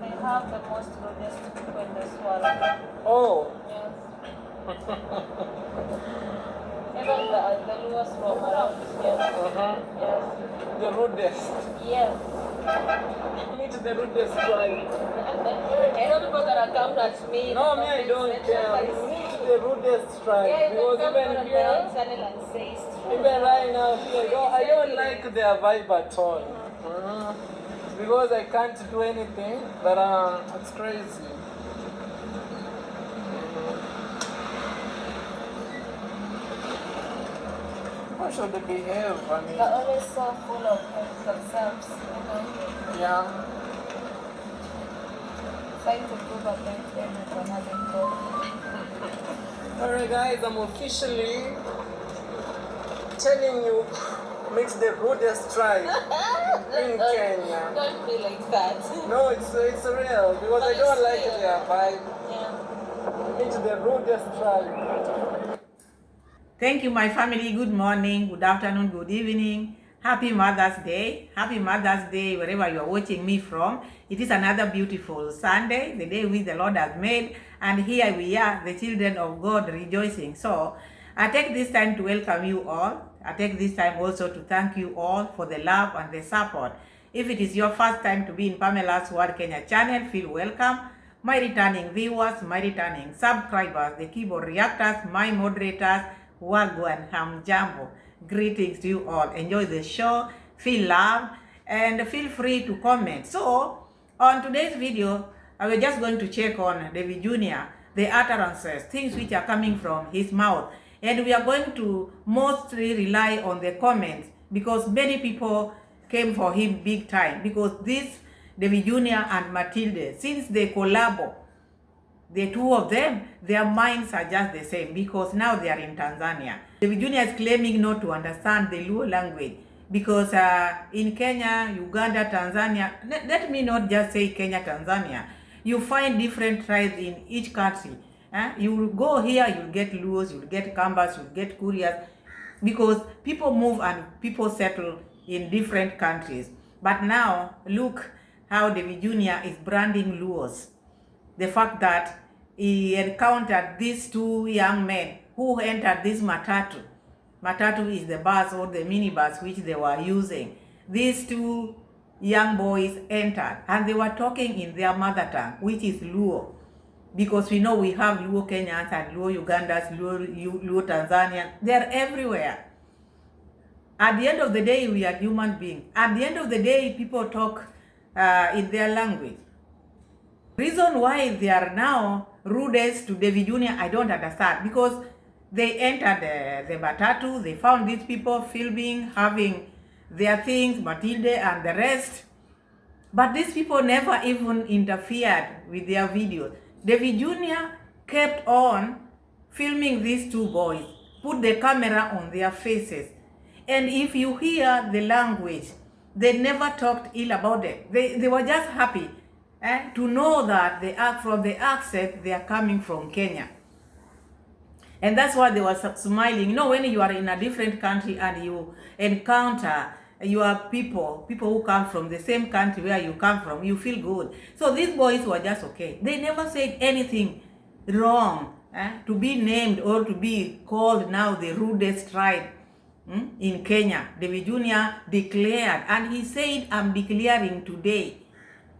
they have the most rudest people in this world. Oh. Yes. Even the lowest from around here. Yes. The rudest. Yes. Meet the rudest tribe. I know people gonna come at me. No, me, I don't care. Meet the rudest tribe. Yeah, Because even here, channel and say it's true. even right now here, I don't like their vibe at all. Because I can't do anything, but it's crazy. How should they behave? I mean, They're always so full of themselves, yeah. trying to prove a point to another goal. Alright guys, I'm officially telling you, meet the rudest tribe in Kenya. Don't be like that. No, it's real because I don't like their vibe. Yeah. Meet the rudest tribe. Thank you, my family. Good morning, good afternoon, good evening. Happy Mother's Day. Happy Mother's Day, wherever you are watching me from. It is another beautiful Sunday, the day which the Lord has made. And here we are, the children of God, rejoicing. So, I take this time to welcome you all. I take this time also to thank you all for the love and the support. If it is your first time to be in Pamela's World Kenya channel, feel welcome. My returning viewers, my returning subscribers, the keyboard reactors, my moderators, Wagwan Hamjambo. Greetings to you all. Enjoy the show, feel love, and feel free to comment. So, on today's video, we're just going to check on Davy Jr., the utterances, things which are coming from his mouth. And we are going to mostly rely on the comments because many people came for him big time. Because this Davy Jr. and Matinde, since they collabo, the two of them, their minds are just the same because now they are in Tanzania. Davy Jr. is claiming not to understand the Luo language because in Kenya, Uganda, Tanzania, let me not just say Kenya, Tanzania, you find different tribes in each country. You will go here, you'll get Luos, you'll get Kambas, you'll get Kurias, because people move and people settle in different countries. But now, look how Davy Jr. is branding Luos. The fact that he encountered these two young men who entered this matatu. Matatu is the bus or the minibus which they were using. These two young boys entered and they were talking in their mother tongue, which is Luo. Because we know we have Luo Kenyans and Luo Ugandas, Luo Tanzanians. They're everywhere. At the end of the day, we are human beings. At the end of the day, people talk in their language. Reason why they are now rudest to Davy Jr., I don't understand. Because they entered the matatu, they found these people filming, having their things, Matinde and the rest. But these people never even interfered with their videos. Davy Jr. kept on filming these two boys, put the camera on their faces. And if you hear the language, they never talked ill about them. They were just happy to know that they are from the accent, they are coming from Kenya. And that's why they were smiling. You know, when you are in a different country and you encounter your people who come from the same country where you come from, you feel good. So these boys were just okay. They never said anything wrong to be named or to be called now the rudest tribe in Kenya. Davy Jr. declared, and he said, I'm declaring today,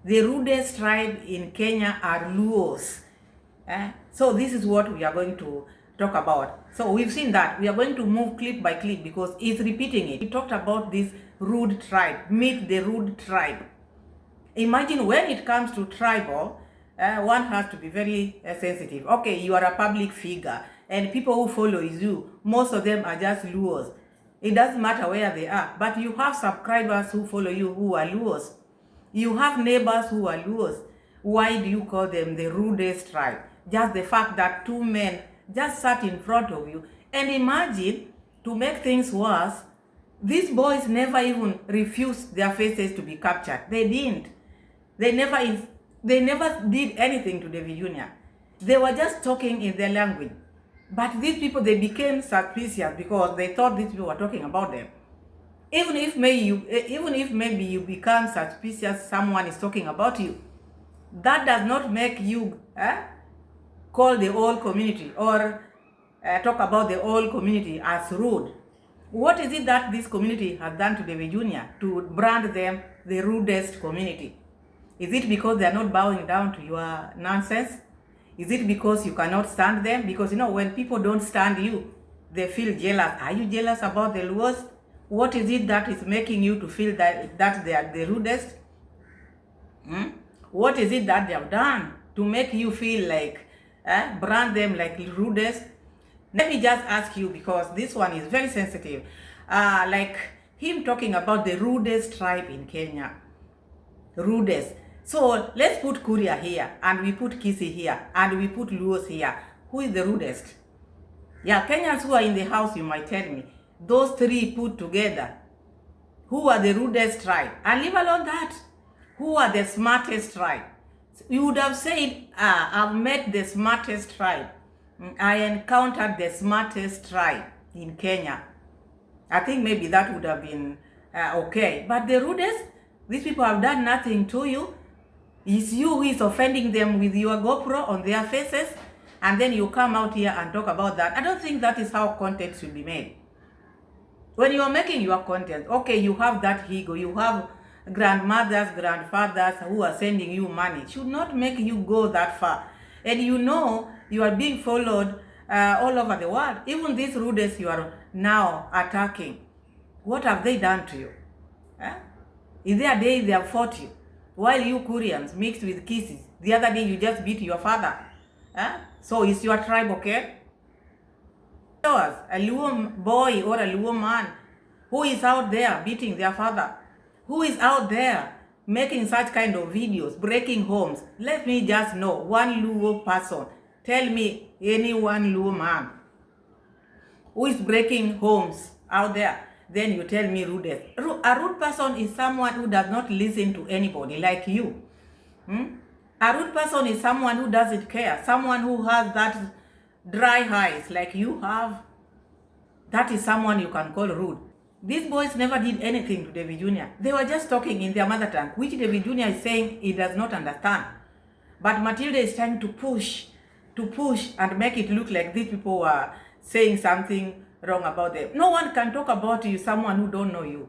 the rudest tribe in Kenya are Luos. So this is what we are going to talk about. So we've seen that. We are going to move clip by clip because he's repeating it. He talked about this rude tribe. Meet the rude tribe. Imagine when it comes to tribal, one has to be very sensitive. Okay, you are a public figure and people who follow you, most of them are just Luos. It doesn't matter where they are, but you have subscribers who follow you who are Luos. You have neighbors who are Luos. Why do you call them the rudest tribe? Just the fact that two men just sat in front of you. And imagine, to make things worse, these boys never even refused their faces to be captured. They didn't. They never did anything to Davy Jr. They were just talking in their language. But these people, they became suspicious because they thought these people were talking about them. Even if maybe you become suspicious someone is talking about you, that does not make you call the whole community or talk about the whole community as rude. What is it that this community has done to Davy Jr. to brand them the rudest community? Is it because they are not bowing down to your nonsense? Is it because you cannot stand them? Because when people don't stand you, they feel jealous. Are you jealous about the Luos? What is it that is making you to feel that they are the rudest? What is it that they have done to make you feel like brand them like rudest? Let me just ask you, because this one is very sensitive. Like him talking about the rudest tribe in Kenya. Rudest. So let's put Kuria here, and we put Kisi here, and we put Luos here. Who is the rudest? Yeah, Kenyans who are in the house, you might tell me. Those three put together, who are the rudest tribe? And leave alone that, who are the smartest tribe? You would have said, I've met the smartest tribe. I encountered the smartest tribe in Kenya. I think maybe that would have been okay. But the rudest, these people have done nothing to you. It's you who is offending them with your GoPro on their faces, and then you come out here and talk about that. I don't think that is how content should be made. When you are making your content, okay, you have that ego, you have grandmothers, grandfathers who are sending you money. It should not make you go that far. And you are being followed all over the world. Even these rudest you are now attacking, what have they done to you? In their day they have fought you, while you Koreans mixed with kisses. The other day you just beat your father. So is your tribe okay? Show us a Luo boy or a Luo man who is out there beating their father, who is out there making such kind of videos, breaking homes. Let me just know one Luo person. Tell me any one Luo man who is breaking homes out there. Then you tell me rudest. A rude person is someone who does not listen to anybody like you. A rude person is someone who doesn't care, someone who has that dry eyes like you have. That is someone you can call rude. These boys never did anything to Davy Jr. They were just talking in their mother tongue, which Davy Jr. is saying he does not understand. But Matinde is trying to push and make it look like these people were saying something wrong about them. No one can talk about you, someone who don't know you.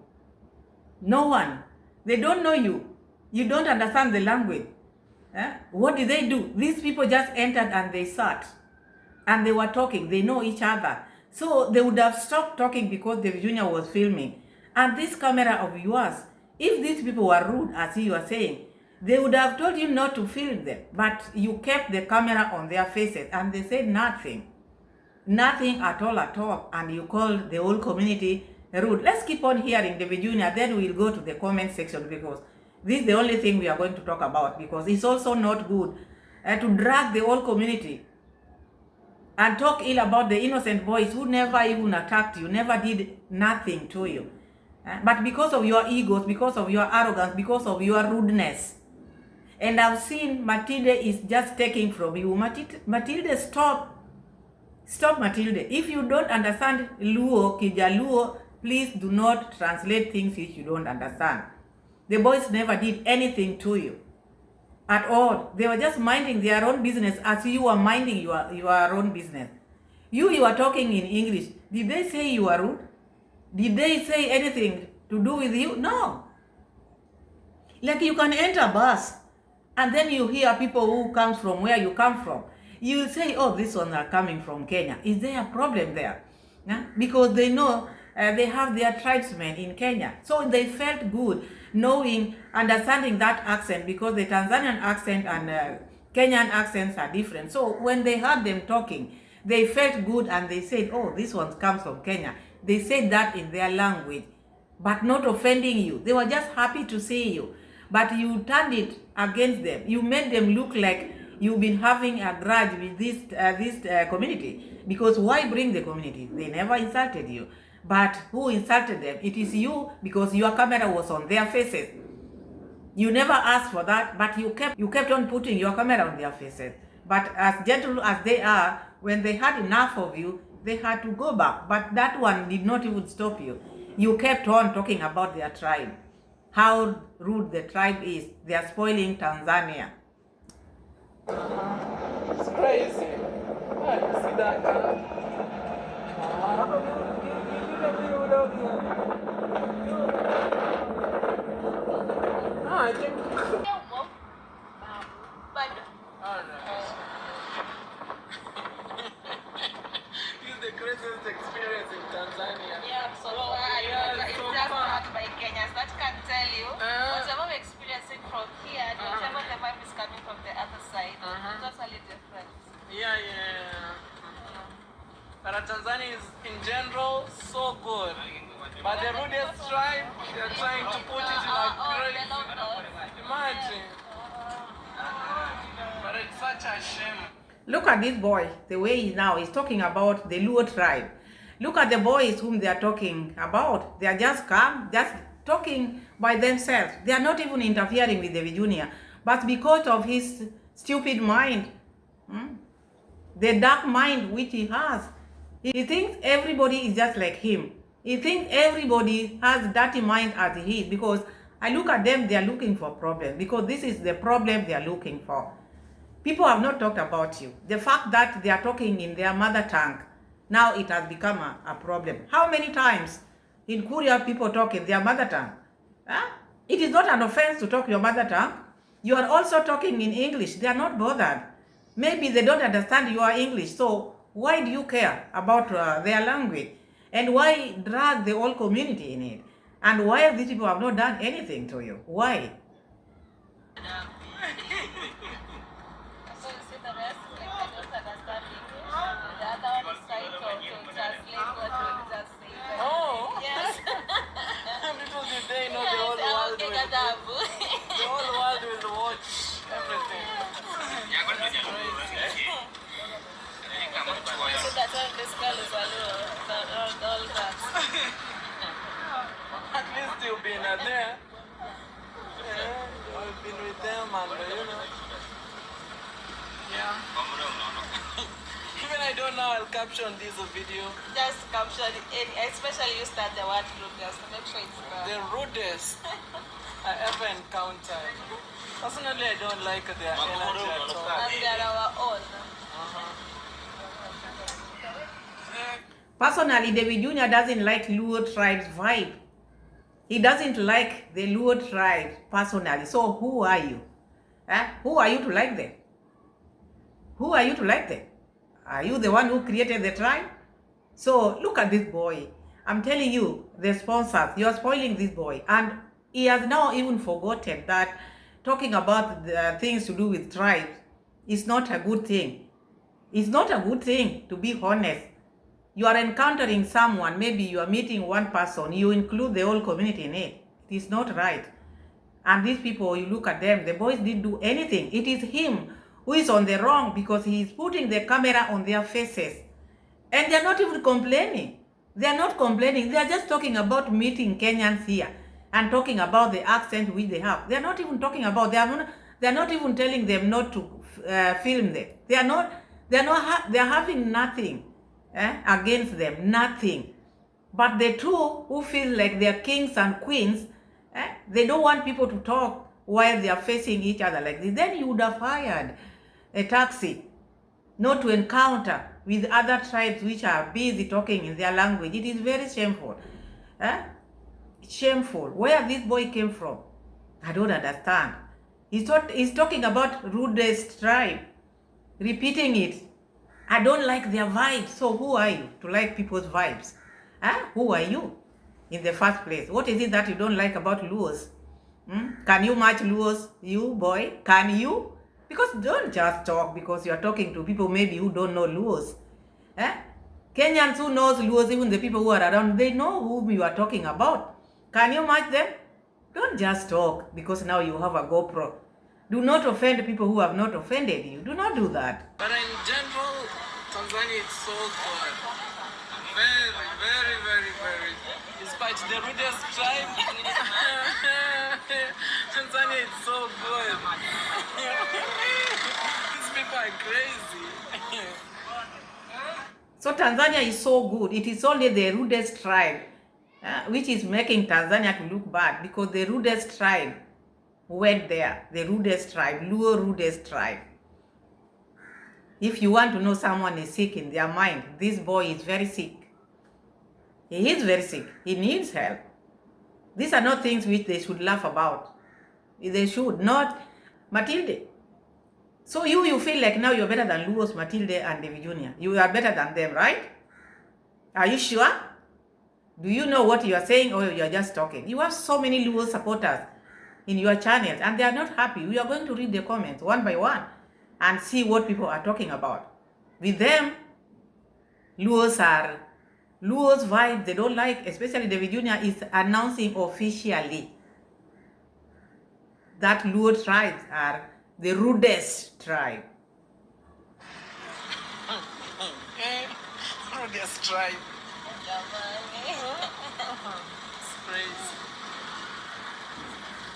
No one. They don't know you. You don't understand the language. What did they do? These people just entered and they sat. And they were talking. They know each other. So they would have stopped talking because Davy Jr. was filming. And this camera of yours, if these people were rude, as you are saying, they would have told you not to film them. But you kept the camera on their faces and they said nothing. Nothing at all. And you called the whole community rude. Let's keep on hearing Davy Jr. Then we'll go to the comment section, because this is the only thing we are going to talk about, because it's also not good to drag the whole community and talk ill about the innocent boys who never even attacked you, never did nothing to you. But because of your egos, because of your arrogance, because of your rudeness, and I've seen Matinde is just taking from you. Matilde, stop, Matilde. If you don't understand Luo, Kijaluo, please do not translate things which you don't understand. The boys never did anything to you at all. They were just minding their own business as you were minding your own business. You are talking in English. Did they say you are rude? Did they say anything to do with you? No. Like you can enter a bus and then you hear people who comes from where you come from. You will say, oh, these ones are coming from Kenya. Is there a problem there? Because they know they have their tribesmen in Kenya. So they felt good knowing, understanding that accent, because the Tanzanian accent and Kenyan accents are different. So when they heard them talking, they felt good and they said, oh, this one comes from Kenya. They said that in their language, but not offending you. They were just happy to see you. But you turned it against them. You made them look like you've been having a grudge with this community. Because why bring the community? They never insulted you. But who insulted them? It is you, because your camera was on their faces. You never asked for that, but you kept on putting your camera on their faces. But as gentle as they are, when they had enough of you, they had to go back. But that one did not even stop you. You kept on talking about their tribe. How rude the tribe is. They are spoiling Tanzania. It's crazy. Ah, you see that car? Ah, I think. This is the craziest experience in Tanzania. Yeah, so far. Yeah, It's so just far. not by Kenyans. That can tell you whatever we're experiencing from here, and whatever the vibe is coming from the other side, totally different. Yeah. But Tanzania is in general so good. But the rudest tribe, they're trying to put it in a great. Imagine. But it's such a shame. Look at this boy, the way he now is talking about the Luo tribe. Look at the boys whom they are talking about. They are just calm, just talking by themselves. They are not even interfering with the Junior. But because of his stupid mind, the dark mind which he has, he thinks everybody is just like him. He thinks everybody has dirty mind as he is, because I look at them, they are looking for problems, because this is the problem they are looking for. People have not talked about you. The fact that they are talking in their mother tongue, now it has become a problem. How many times in Korea people talk in their mother tongue? Huh? It is not an offense to talk your mother tongue. You are also talking in English. They are not bothered. Maybe they don't understand your English. So why do you care about their language? And why drag the whole community in it? And why these people have not done anything to you? Why? So you see the rest, like they don't understand English. The other one is trying to translate what we just said. Oh. Yes. Little did they know the whole world will, the whole world will watch everything. So that's why this girl is all that. At least you've been there. Yeah, you've been with them and yeah. Even I don't know, I'll caption this video. Just caption it, especially you start the word rudest. Make sure it's The rudest I ever encountered. Personally, I don't like their energy at all. and they are our own. Personally, David Jr. doesn't like Luo tribe's vibe. He doesn't like the Luo tribe personally. So who are you? Who are you to like them? Who are you to like them? Are you the one who created the tribe? So look at this boy. I'm telling you, the sponsors, you're spoiling this boy. And he has now even forgotten that talking about the things to do with tribes is not a good thing. It's not a good thing, to be honest. You are encountering someone, maybe you are meeting one person, you include the whole community in it. It is not right. And these people, you look at them, the boys didn't do anything. It is him who is on the wrong, because he is putting the camera on their faces. And they are not even complaining. They are not complaining. They are just talking about meeting Kenyans here and talking about the accent which they have. They are not even talking about, they are not even telling them not to film them. They are having nothing against them, nothing. But the two who feel like they are kings and queens, they don't want people to talk while they are facing each other like this. Then you would have hired a taxi, not to encounter with other tribes which are busy talking in their language. It is very shameful. Shameful. Where this boy came from, I don't understand. He's talking about rudest tribe, repeating it. I don't like their vibes. So who are you to like people's vibes? Who are you in the first place? What is it that you don't like about Luos? Can you match Luos, you boy? Can you? Because don't just talk because you are talking to people maybe who don't know Luos. Kenyans who knows Luos, even the people who are around, they know whom you are talking about. Can you match them? Don't just talk because now you have a GoPro. Do not offend people who have not offended you. Do not do that. But in general, Tanzania is so good. Very, very, very, very. Despite the rudest tribe, Tanzania is so good. These people are crazy. So Tanzania is so good. It is only the rudest tribe which is making Tanzania to look bad, because the rudest tribe went there. The rudest tribe, Luo rudest tribe. If you want to know someone is sick in their mind, this boy is very sick. He is very sick. He needs help. These are not things which they should laugh about. They should not. Matinde. So you feel like now you're better than Luos, Matinde, and Davy Jr. You are better than them, right? Are you sure? Do you know what you are saying, or you are just talking? You have so many Luos supporters in your channels, and they are not happy. We are going to read the comments one by one and see what people are talking about. With them, Luos vibe, they don't like, especially Davy Jr. is announcing officially that Luo tribes are the rudest tribe. Rudest tribe. It's crazy.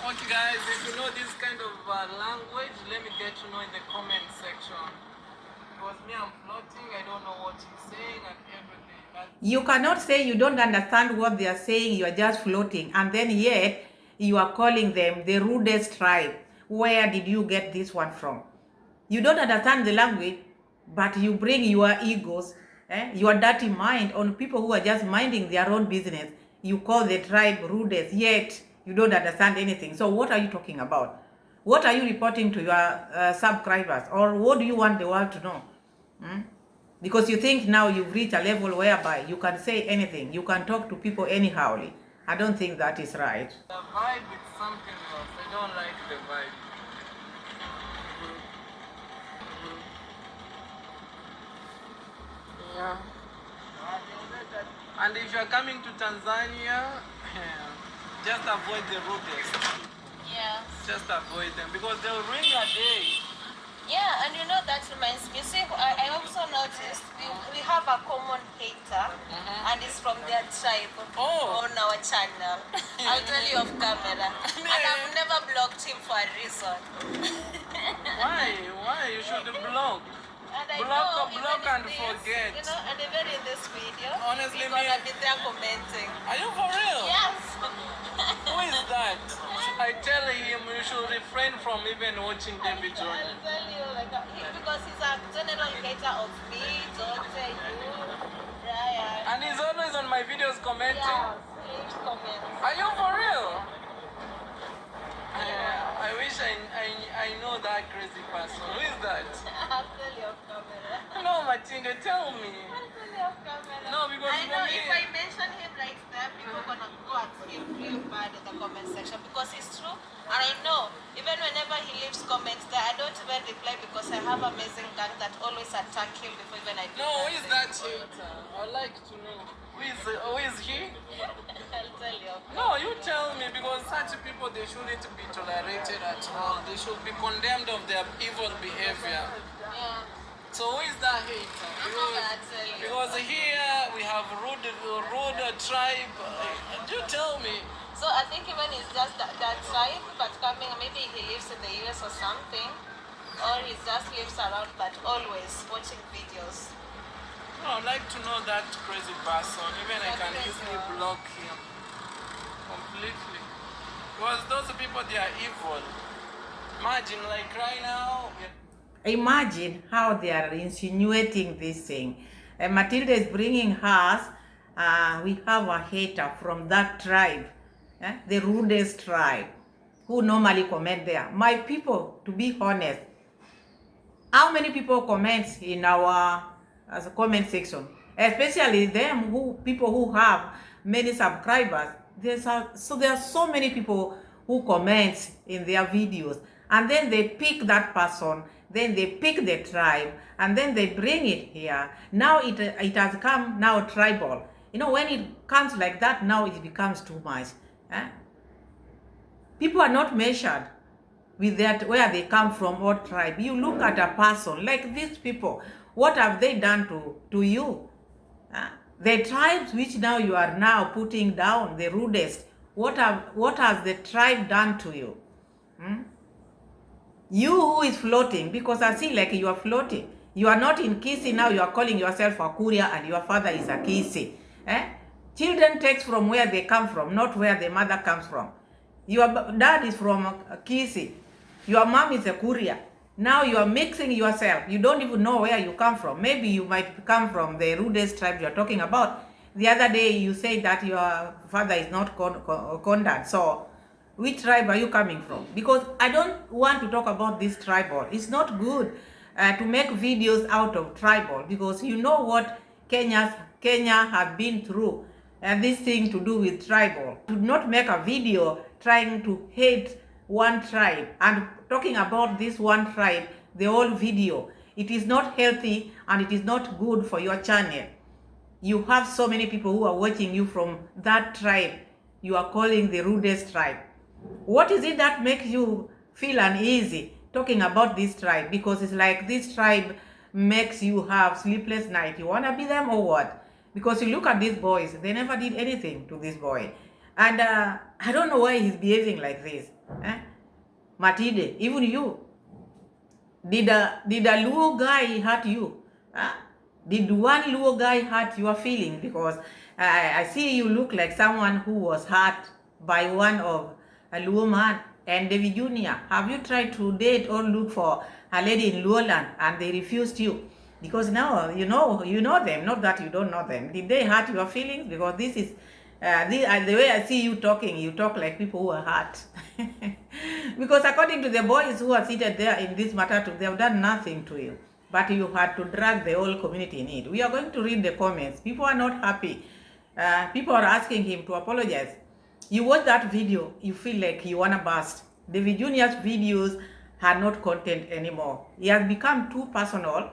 Okay guys, if you know this kind of language, let me get to know in the comment section. Because me, I'm floating, I don't know what he's saying and everything. You cannot say you don't understand what they are saying, you are just floating, and then yet you are calling them the rudest tribe. Where did you get this one from? You don't understand the language, but you bring your egos, your dirty mind on people who are just minding their own business. You call the tribe rudest, yet you don't understand anything. So what are you talking about? What are you reporting to your subscribers? Or what do you want the world to know? Because you think now you've reached a level whereby you can say anything. You can talk to people anyhowly. I don't think that is right. The vibe is something else. I don't like the vibe. Yeah. And if you're coming to Tanzania, just avoid the rudest. Yeah. Just avoid them because they'll ruin your day. Yeah, and you know that reminds me. See, I also noticed we have a common hater, and it's from their tribe on our channel. I'll tell you off camera. And I've never blocked him for a reason. Why? You should block. And I Block know, and this, forget. You know, and even in this video, Honestly, he's gonna be there commenting. Are you for real? Yes. Who is that? I tell him you should refrain from even watching Davy Jr. I'll tell you, like, because he's a general hater of me, George, you, Brian. And he's always on my videos commenting. Yes, hate comments. Are you for real? I wish I know that crazy person. Who is that? I'll tell you off camera. No, Matinde, tell me. I'll tell you off camera. No, because I know for me, if I mention him like that, people are gonna go at him real bad in the comment section because it's true. And I know, even whenever he leaves comments there, I don't even reply because I have amazing gang that always attack him before even I do. no, who is that hater? I'd like to know. Who is he? I'll tell you. No, you tell me because such people, they shouldn't be tolerated at all. They should be condemned of their evil behavior. Yeah. So who is that hater? I'll tell you. Because here we have rude tribe. You tell me. So I think even it's just that tribe, but coming, maybe he lives in the US or something, or he just lives around, but always watching videos. No, I'd like to know that crazy person. Even I can easily block him completely. Because those people, they are evil. Imagine, like right now. Imagine how they are insinuating this thing. Matinde is bringing us, we have a hater from that tribe, the rudest tribe, who normally comment there. My people, to be honest, how many people comment in our comment section? Especially them people who have many subscribers. There are so many people who comment in their videos, and then they pick that person, then they pick the tribe, and then they bring it here. Now it has come now tribal. You know, when it comes like that, now it becomes too much. People are not measured with that where they come from, what tribe. You look at a person like these people, what have they done to you? The tribes which now you are now putting down, the rudest, what has the tribe done to you? You who is floating, because I see like you are floating. You are not in Kisi now, you are calling yourself a Kuria and your father is a Kisi. Children takes from where they come from, not where the mother comes from. Your dad is from Kisi. Your mom is a Kuria. Now you are mixing yourself. You don't even know where you come from. Maybe you might come from the rudest tribe you're talking about. The other day you said that your father is not Kondan. So which tribe are you coming from? Because I don't want to talk about this tribal. It's not good to make videos out of tribal, because you know what Kenya have been through, and this thing to do with tribal. Do not make a video trying to hate one tribe and talking about this one tribe the whole video. It is not healthy and it is not good for your channel. You have so many people who are watching you from that tribe you are calling the rudest tribe. What is it that makes you feel uneasy talking about this tribe? Because it's like this tribe makes you have sleepless night. You want to be them or what? Because you look at these boys, they never did anything to this boy. And I don't know why he's behaving like this. Matinde, even you. Did a Luo guy hurt you? Did one Luo guy hurt your feeling? Because I see you look like someone who was hurt by one of a Luo man. And Davy Jr., have you tried to date or look for a lady in Luo land and they refused you? Because now you know them, not that you don't know them. Did they hurt your feelings? Because this is the way I see you talking, you talk like people who are hurt. Because according to the boys who are seated there in this matatu, they have done nothing to you. But you had to drag the whole community in it. We are going to read the comments. People are not happy. People are asking him to apologize. You watch that video, you feel like you want to burst. Davy Jr.'s videos are not content anymore. He has become too personal,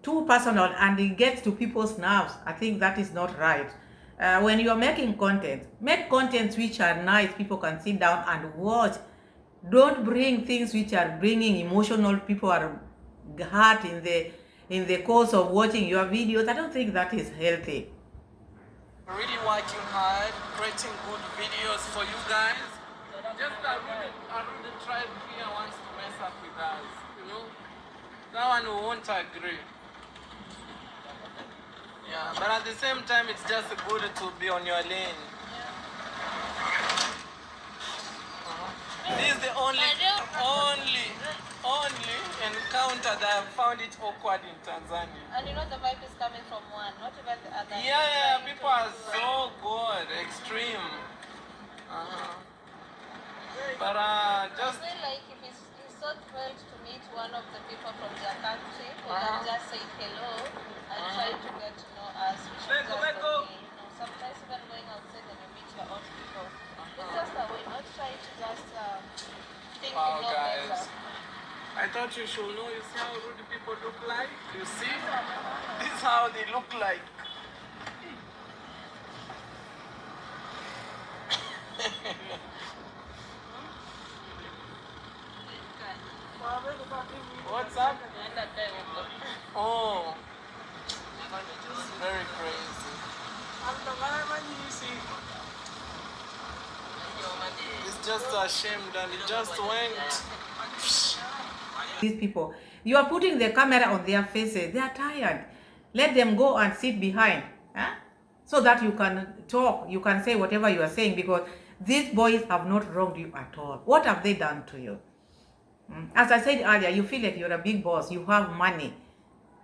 and it gets to people's nerves. I think that is not right. When you are making content, make contents which are nice, people can sit down and watch. Don't bring things which are bringing emotional, people are hurt in the course of watching your videos. I don't think that is healthy. Really working hard, creating good videos for you guys. Just the tribe here wants to mess up with us, you know. That one we won't agree. Yeah, but at the same time, it's just good to be on your lane. This is the only encounter that I found it awkward in Tanzania. And you know the vibe is coming from one, not even the other. Yeah, people are so good, extreme. But just... I feel like if he's so thrilled to meet one of the people from their country, who can just say hello and try to get to know us. We should just okay. Sometimes even going outside and you meet your own people. It's just a way, not try to just think you know guys. better. I thought you should know. You see how rude people look like? You see? This is how they look like. What's up? Oh. It's very crazy. It's just ashamed and it just went. These people, you are putting the camera on their faces. They are tired. Let them go and sit behind, so that you can talk, you can say whatever you are saying, because these boys have not wronged you at all. What have they done to you? As I said earlier, you feel like you're a big boss, you have money.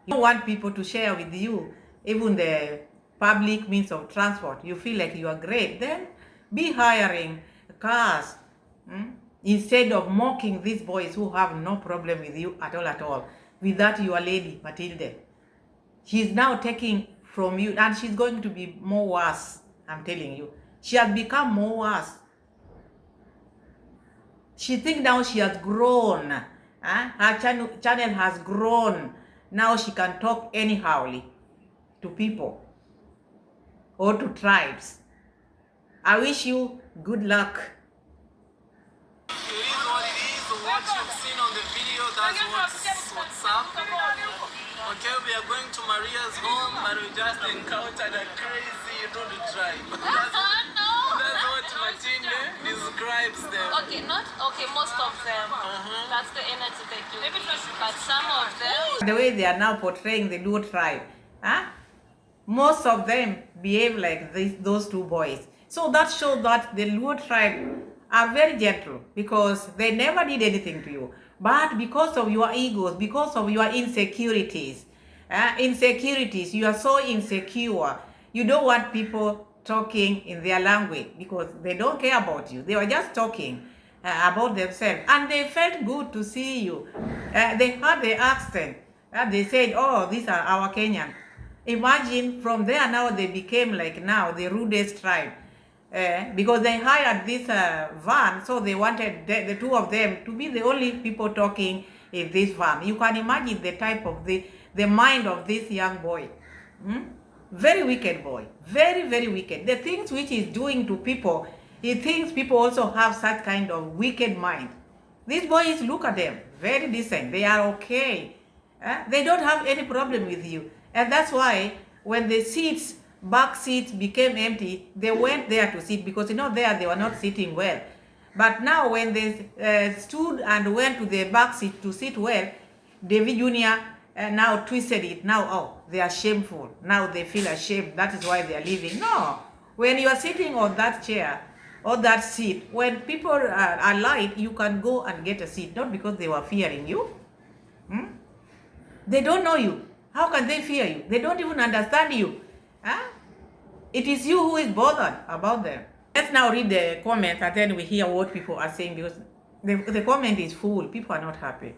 You don't want people to share with you even the public means of transport. You feel like you are great. Then be hiring cars. Instead of mocking these boys who have no problem with you at all. With that, your lady, Matinde, she's now taking from you, and she's going to be more worse, I'm telling you. She has become more worse. She thinks now she has grown. Her channel has grown. Now she can talk anyhowly to people or to tribes. I wish you good luck. What you've seen on the video, that's what's up. Okay, we are going to Maria's home, but we just encountered a crazy rude tribe. That's what Matinde describes them. Most of them. That's the energy they do. But some of them... The way they are now portraying the Luo tribe, most of them behave like those two boys. So that shows that the Luo tribe are very gentle, because they never did anything to you. But because of your egos, because of your insecurities, you are so insecure. You don't want people talking in their language because they don't care about you. They were just talking about themselves, and they felt good to see you. They heard the accent, and they said, "Oh, these are our Kenyan." Imagine from there now they became like now the rudest tribe. Because they hired this van, so they wanted the two of them to be the only people talking in this van. You can imagine the type of the mind of this young boy. Very wicked boy, very, very wicked. The things which he's doing to people, he thinks people also have such kind of wicked mind. These boys, look at them, very decent. They are okay. They don't have any problem with you. And that's why when the back seats became empty, they went there to sit because there they were not sitting well. But now when they stood and went to the back seat to sit well, Davy Jr. Now twisted it. Now, oh, they are shameful. Now they feel ashamed. That is why they are leaving. No, when you are sitting on that chair or that seat, when people are light, you can go and get a seat, not because they were fearing you. They don't know you. How can they fear you? They don't even understand you. It is you who is bothered about them. Let's now read the comments and then we hear what people are saying, because the comment is full. People are not happy.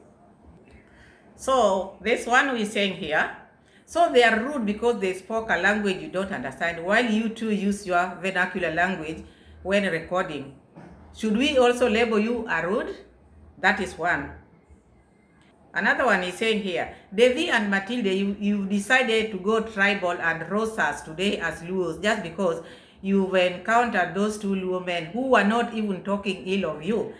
So this one who is saying here, so they are rude because they spoke a language you don't understand, while you too use your vernacular language when recording. Should we also label you a rude? That is one. Another one is saying here, Davy and Matinde, you decided to go tribal and roast us today as Luos just because you've encountered those two Luo men who were not even talking ill of you.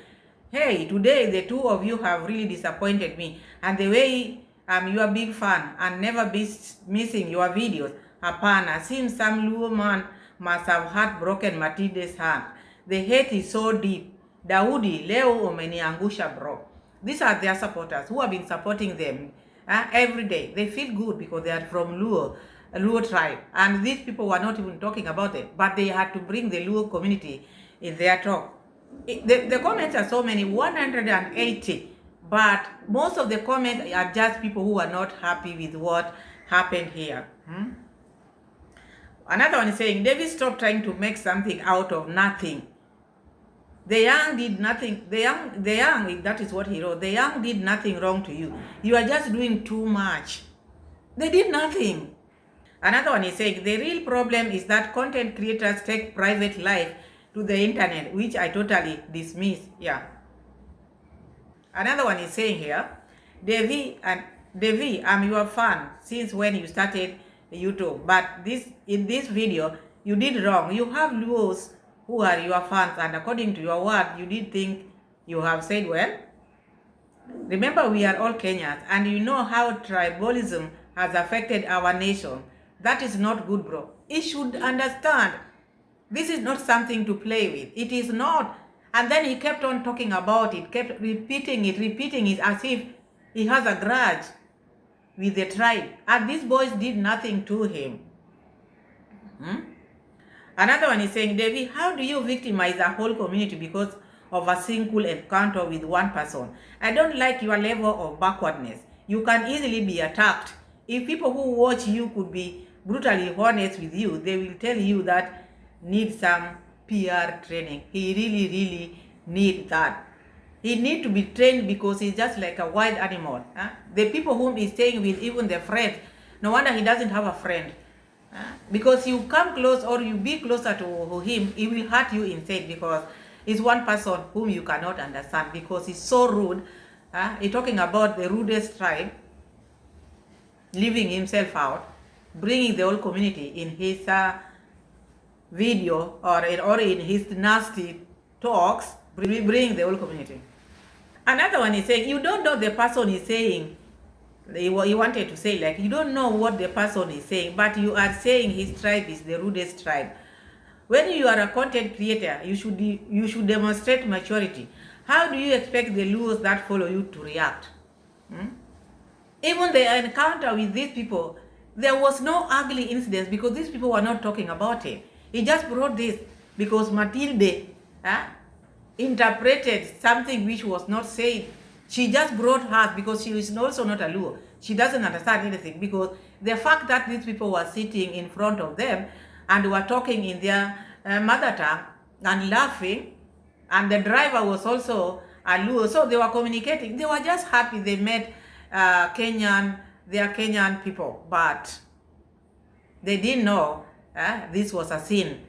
Hey, today the two of you have really disappointed me, and the way I'm your big fan and never be missing your videos. Hapana, seems some Luo man must have heartbroken Matinde's heart. The hate is so deep. Daudi, leo umeniangusha bro. These are their supporters who have been supporting them every day. They feel good because they are from Luo tribe. And these people were not even talking about it, but they had to bring the Luo community in their talk. The comments are so many, 180. But most of the comments are just people who are not happy with what happened here. Another one is saying, David, stop trying to make something out of nothing. The young did nothing. The young, that is what he wrote. The young did nothing wrong to you. You are just doing too much. They did nothing. Another one is saying, the real problem is that content creators take private life to the internet, which I totally dismiss. Yeah. Another one is saying here, Davy, I'm your fan since when you started YouTube. But in this video, you did wrong. You have Luos who are your fans, and according to your word, you did think you have said well. Remember, we are all Kenyans, and you know how tribalism has affected our nation. That is not good, bro. You should understand. This is not something to play with. It is not. And then he kept on talking about it, kept repeating it as if he has a grudge with the tribe. And these boys did nothing to him. Another one is saying, Davy, how do you victimize a whole community because of a single encounter with one person? I don't like your level of backwardness. You can easily be attacked. If people who watch you could be brutally honest with you, they will tell you that need some PR training. He really, really need that. He need to be trained because he's just like a wild animal. The people whom he's staying with, even the friends, no wonder he doesn't have a friend. Because you come close or you be closer to him, he will hurt you instead, because he's one person whom you cannot understand because he's so rude. He's talking about the rudest tribe, leaving himself out, bringing the whole community in his video or in his nasty talks, bringing the whole community. Another one is saying, you don't know the person is saying. He wanted to say, like, you don't know what the person is saying, but you are saying his tribe is the rudest tribe. When you are a content creator, you should demonstrate maturity. How do you expect the Luos that follow you to react? Even the encounter with these people, there was no ugly incidents because these people were not talking about it. He just brought this because Matinde interpreted something which was not said She just brought her because she is also not a Luo. She doesn't understand anything, because the fact that these people were sitting in front of them and were talking in their mother tongue and laughing, and the driver was also a Luo, so they were communicating. They were just happy they met their Kenyan people, but they didn't know this was a sin.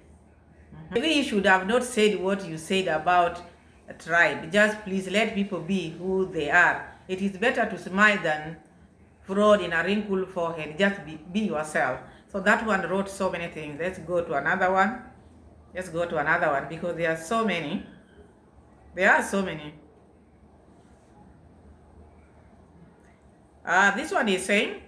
Maybe you should have not said what you said about a tribe. Just please let people be who they are. It is better to smile than fraud in a wrinkled forehead. Just be yourself. So that one wrote so many things. Let's go to another one. Let's go to another one, because there are so many. There are so many. This one is saying,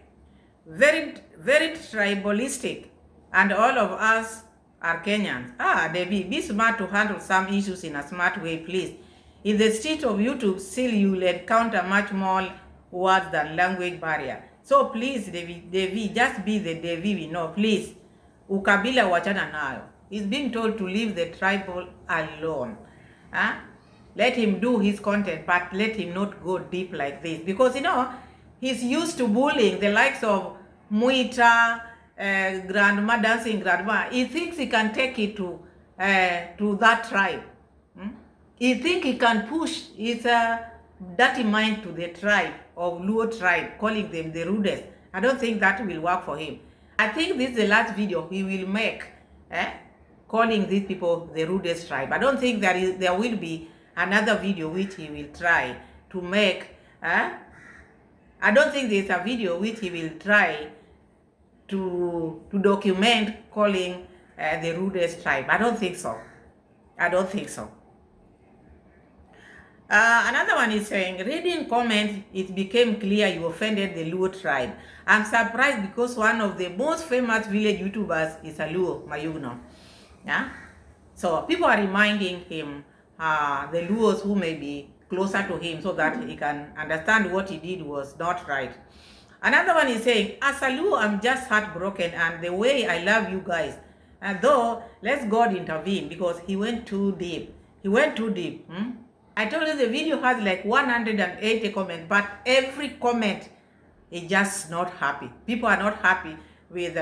very, very tribalistic, and all of us are Kenyans. Davy, be smart to handle some issues in a smart way, please. In the street of YouTube, still you will encounter much more words than language barrier. So please, Davy, just be the Davy we know, please. Ukabila wachana nayo. He's being told to leave the tribal alone. Let him do his content, but let him not go deep like this. Because, he's used to bullying the likes of Muita, grandma, dancing grandma. He thinks he can take it to that tribe. He thinks he can push his dirty mind to the tribe of Luo tribe, calling them the rudest. I don't think that will work for him. I think this is the last video he will make, calling these people the rudest tribe. I don't think there will be another video which he will try to make. I don't think there's a video which he will try to document calling the rudest tribe. I don't think so. I don't think so. Another one is saying, reading comments, it became clear you offended the Luo tribe. I'm surprised because one of the most famous village YouTubers is a Luo, Mayugno. Yeah? So people are reminding him, the Luos who may be closer to him, so that he can understand what he did was not right. Another one is saying, as a Luo, I'm just heartbroken, and the way I love you guys. And though, let God intervene, because he went too deep. He went too deep. I told you the video has like 180 comments, but every comment is just not happy. People are not happy with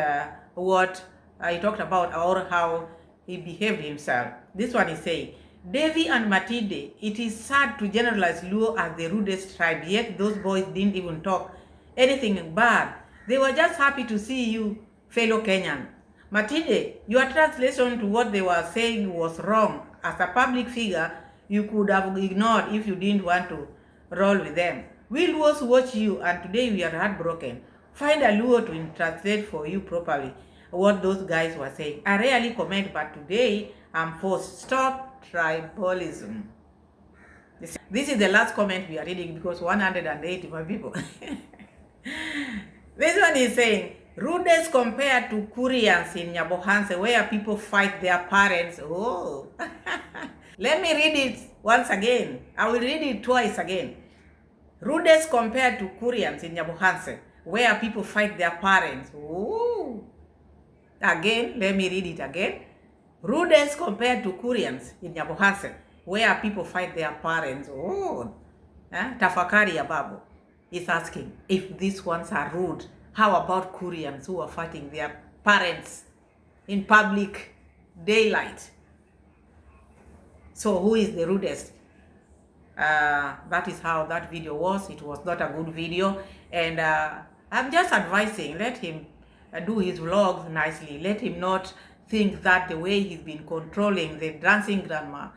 what he talked about or how he behaved himself. This one is saying, Davy and Matinde, it is sad to generalize Luo as the rudest tribe, yet those boys didn't even talk anything bad. They were just happy to see you, fellow Kenyan. Matinde, your translation to what they were saying was wrong. As a public figure, you could have ignored if you didn't want to roll with them. We Luos watch you, and today we are heartbroken. Find a Luo to translate for you properly what those guys were saying. I rarely comment, but today I'm forced. Stop tribalism. This is the last comment we are reading, because 180 people. This one is saying, rudest compared to Koreans in Nyabohanse, where people fight their parents. Oh. Let me read it once again. I will read it twice again. Rudest compared to Koreans in Nyabohanse, where people fight their parents. Ooh. Again, let me read it again. Rudest compared to Koreans in Nyabohanse, where people fight their parents. Oh. Tafakari ya babu is asking if these ones are rude. How about Koreans who are fighting their parents in public daylight? So who is the rudest? That is how that video was. It was not a good video, and I'm just advising, let him do his vlogs nicely. Let him not think that the way he's been controlling the dancing grandma,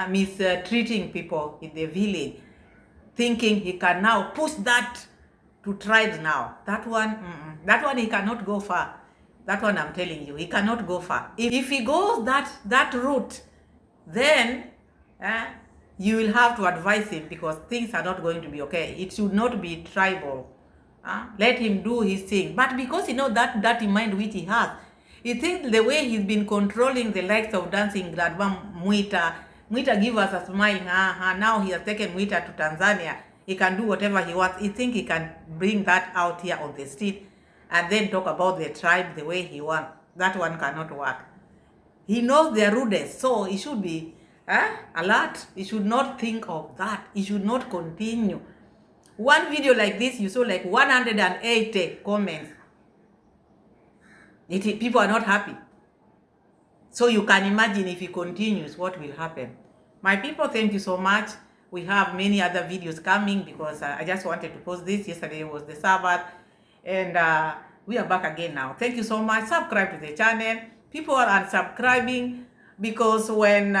mistreating people in the village, thinking he can now push that to tribes now. That one he cannot go far. That one I'm telling you, he cannot go far. If he goes that route, then you will have to advise him, because things are not going to be okay. It should not be tribal. Let him do his thing. But because that dirty mind which he has, he thinks the way he's been controlling the likes of dancing grandma Muita give us a smile. Now he has taken Muita to Tanzania. He can do whatever he wants. He thinks he can bring that out here on the street and then talk about the tribe the way he wants. That one cannot work. He knows they are rudest, so he should be alert. He should not think of that. He should not continue One video like this, you saw like 180 comments. People are not happy. So you can imagine if it continues, what will happen. My people, thank you so much. We have many other videos coming because I just wanted to post this. Yesterday was the Sabbath. And we are back again now. Thank you so much. Subscribe to the channel. People are unsubscribing because when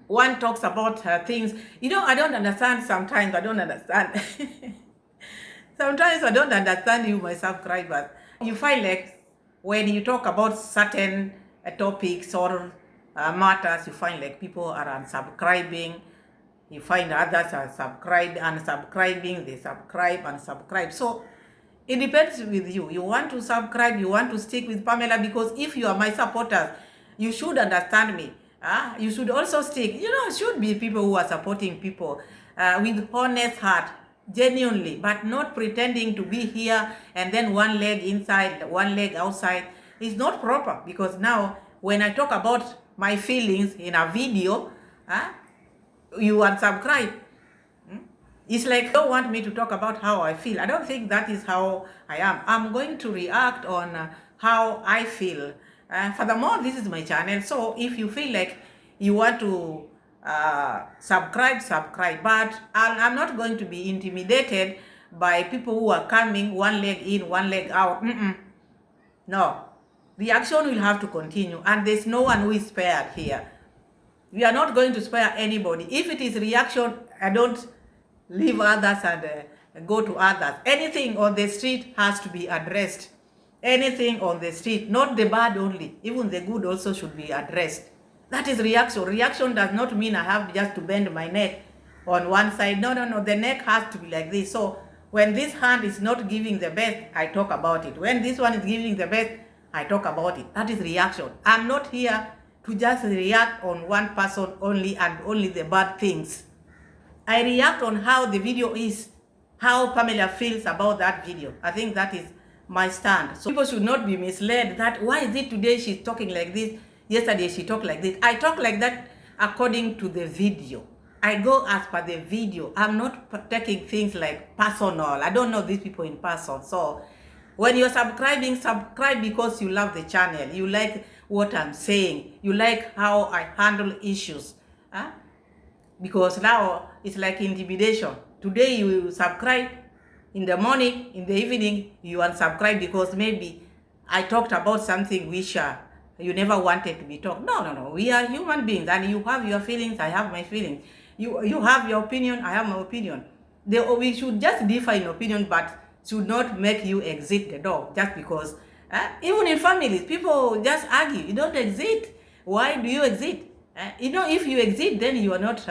one talks about things, I don't understand sometimes. I don't understand. Sometimes I don't understand you, my subscribers. You find like when you talk about certain topics or matters, you find like people are unsubscribing. You find others are unsubscribing, they subscribe, unsubscribe. So it depends with you. You want to subscribe, you want to stick with Pamela, because if you are my supporters, you should understand me. You should also stick. Should be people who are supporting people with honest heart, genuinely, but not pretending to be here and then one leg inside, one leg outside. It's not proper, because now when I talk about my feelings in a video, you unsubscribe. It's like you don't want me to talk about how I feel. I don't think that is how I am. I'm going to react on how I feel. Furthermore, this is my channel, so if you feel like you want to subscribe. But I'm not going to be intimidated by people who are coming one leg in, one leg out. No. The action will have to continue, and there's no one who is spared here. We are not going to spare anybody. If it is reaction, I don't leave others and go to others. Anything on the street has to be addressed. Anything on the street, not the bad only, even the good also should be addressed. That is reaction. Reaction does not mean I have just to bend my neck on one side. No. The neck has to be like this. So when this hand is not giving the best, I talk about it. When this one is giving the best, I talk about it. That is reaction. I'm not here to just react on one person only and only the bad things. I react on how the video is, how Pamela feels about that video. I think that is my stand. So people should not be misled that why is it today she's talking like this, yesterday she talked like this. I talk like that according to the video. I go as per the video. I'm not taking things like personal. I don't know these people in person. So when you're subscribing, subscribe because you love the channel. You like what I'm saying. You like how I handle issues. Because now it's like intimidation. Today you subscribe, in the morning, in the evening, you unsubscribe because maybe I talked about something which you never wanted to be talked. No. We are human beings, and you have your feelings, I have my feelings. You have your opinion, I have my opinion. We should just differ in opinion, but should not make you exit the door just because. Even in families, people just argue. You don't exit. Why do you exit? If you exit, then you are not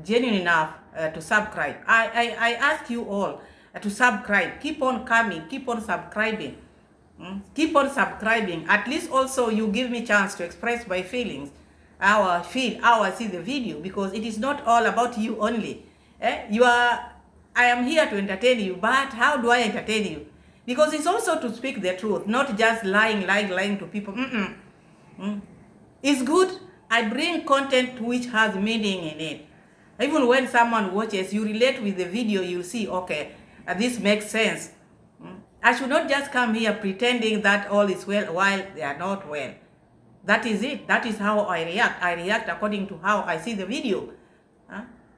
genuine enough to subscribe. I ask you all to subscribe. Keep on coming. Keep on subscribing. Keep on subscribing. At least also you give me chance to express my feelings, how I feel, how I see the video, because it is not all about you only. I am here to entertain you, but how do I entertain you? Because it's also to speak the truth, not just lying to people. It's good. I bring content which has meaning in it. Even when someone watches, you relate with the video, you see, okay, this makes sense. I should not just come here pretending that all is well while they are not well. That is it. That is how I react. I react according to how I see the video.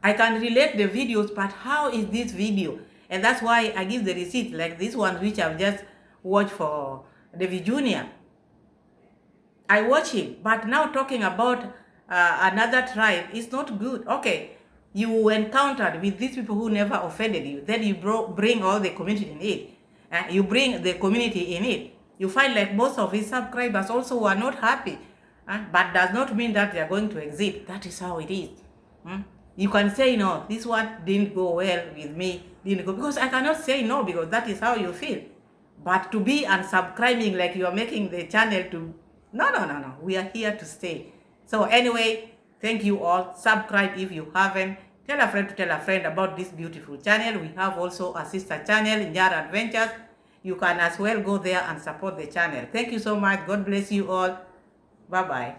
I can relate the videos, but how is this video? And that's why I give the receipt, like this one which I've just watched for Davy Jr. I watch him, but now talking about another tribe is not good. Okay, you encountered with these people who never offended you, then you bring all the community in it. You bring the community in it. You find like most of his subscribers also are not happy, but does not mean that they are going to exit. That is how it is. You can say no, this one didn't go well with me, didn't go, because I cannot say no, because that is how you feel. But to be unsubscribing like you are making the channel to, no, we are here to stay. So anyway, thank you all. Subscribe if you haven't. Tell a friend to tell a friend about this beautiful channel. We have also a sister channel, Njara Adventures. You can as well go there and support the channel. Thank you so much. God bless you all. Bye-bye.